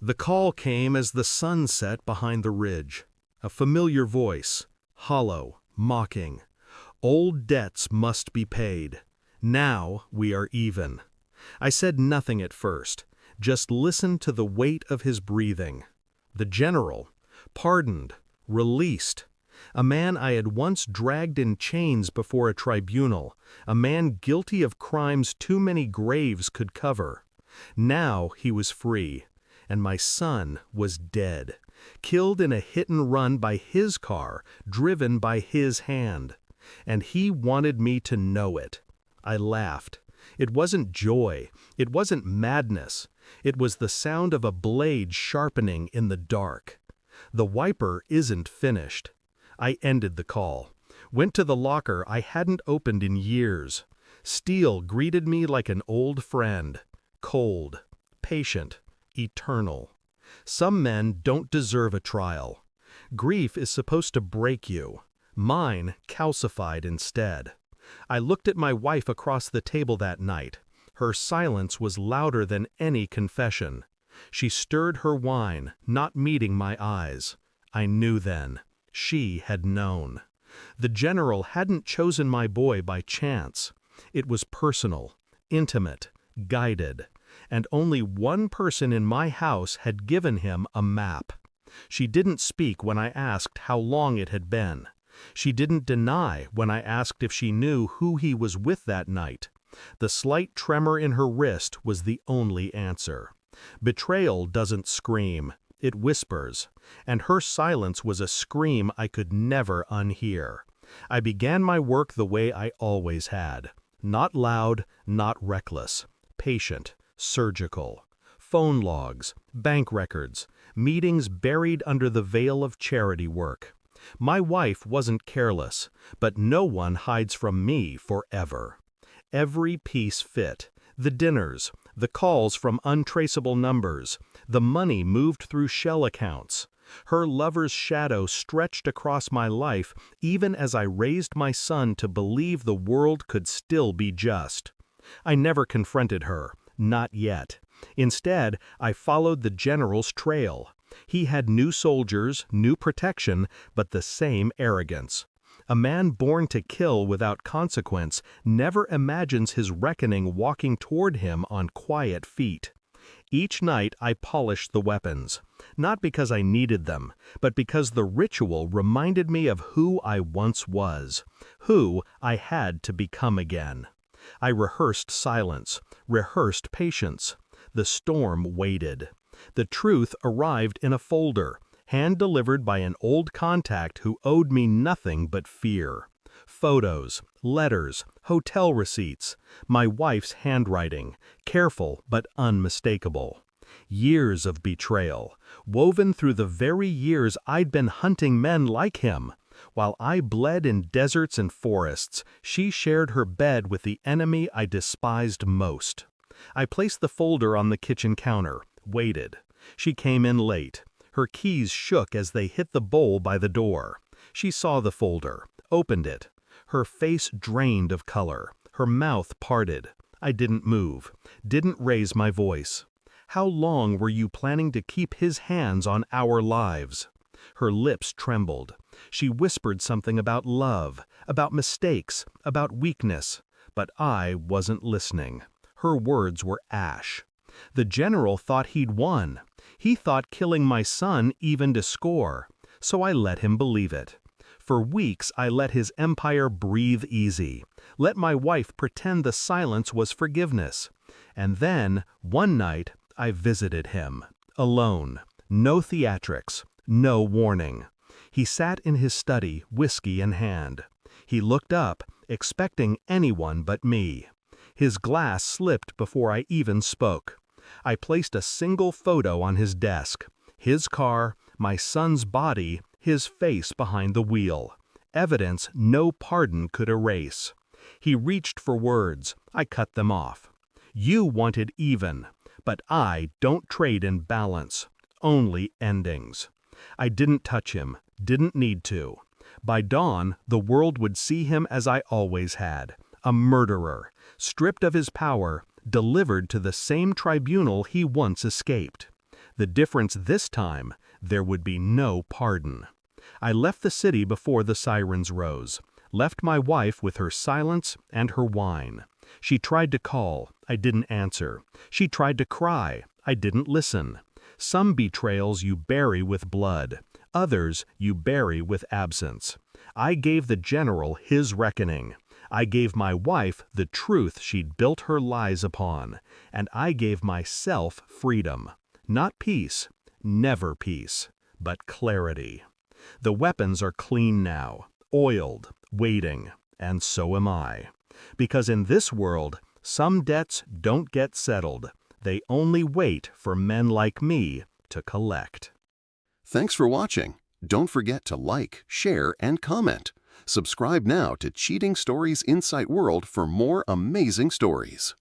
The call came as the sun set behind the ridge. A familiar voice, hollow, mocking. Old debts must be paid. Now we are even. I said nothing at first, just listened to the weight of his breathing. The general, pardoned, released. A man I had once dragged in chains before a tribunal, a man guilty of crimes too many graves could cover. Now he was free, and my son was dead, killed in a hit-and-run by his car, driven by his hand. And he wanted me to know it. I laughed. It wasn't joy, it wasn't madness. It was the sound of a blade sharpening in the dark. The wiper isn't finished. I ended the call, went to the locker I hadn't opened in years. Steel greeted me like an old friend, cold, patient, eternal. Some men don't deserve a trial. Grief is supposed to break you. Mine calcified instead. I looked at my wife across the table that night. Her silence was louder than any confession. She stirred her wine, not meeting my eyes. I knew then. She had known. The general hadn't chosen my boy by chance. It was personal, intimate, guided, and only one person in my house had given him a map. She didn't speak when I asked how long it had been. She didn't deny when I asked if she knew who he was with that night. The slight tremor in her wrist was the only answer. Betrayal doesn't scream, it whispers, and her silence was a scream I could never unhear. I began my work the way I always had. Not loud, not reckless. Patient, surgical. Phone logs, bank records, meetings buried under the veil of charity work. My wife wasn't careless, but no one hides from me forever. Every piece fit. The dinners, the calls from untraceable numbers, the money moved through shell accounts. Her lover's shadow stretched across my life even as I raised my son to believe the world could still be just. I never confronted her, not yet. Instead, I followed the general's trail. He had new soldiers, new protection, but the same arrogance. A man born to kill without consequence never imagines his reckoning walking toward him on quiet feet. Each night I polished the weapons, not because I needed them, but because the ritual reminded me of who I once was, who I had to become again. I rehearsed silence, rehearsed patience. The storm waited. The truth arrived in a folder, hand-delivered by an old contact who owed me nothing but fear. Photos, letters, hotel receipts, my wife's handwriting, careful but unmistakable. Years of betrayal, woven through the very years I'd been hunting men like him. While I bled in deserts and forests, she shared her bed with the enemy I despised most. I placed the folder on the kitchen counter, waited. She came in late. Her keys shook as they hit the bowl by the door. She saw the folder, opened it. Her face drained of color, her mouth parted. I didn't move, didn't raise my voice. How long were you planning to keep his hands on our lives? Her lips trembled. She whispered something about love, about mistakes, about weakness. But I wasn't listening. Her words were ash. The general thought he'd won. He thought killing my son evened a score. So I let him believe it. For weeks I let his empire breathe easy. Let my wife pretend the silence was forgiveness. And then, one night, I visited him. Alone. No theatrics. No warning. He sat in his study, whiskey in hand. He looked up, expecting anyone but me. His glass slipped before I even spoke. I placed a single photo on his desk. His car, my son's body, his face behind the wheel. Evidence no pardon could erase. He reached for words. I cut them off. You wanted even, but I don't trade in balance. Only endings. I didn't touch him, didn't need to. By dawn, the world would see him as I always had, a murderer, stripped of his power, delivered to the same tribunal he once escaped. The difference this time, there would be no pardon. I left the city before the sirens rose, left my wife with her silence and her whine. She tried to call, I didn't answer. She tried to cry, I didn't listen. Some betrayals you bury with blood, others you bury with absence. I gave the general his reckoning. I gave my wife the truth she'd built her lies upon, and I gave myself freedom. Not peace, never peace, but clarity. The weapons are clean now, oiled, waiting, and so am I. Because in this world, some debts don't get settled. They only wait for men like me to collect. Thanks for watching. Don't forget to like, share, and comment. Subscribe now to Cheating Stories Insight World for more amazing stories.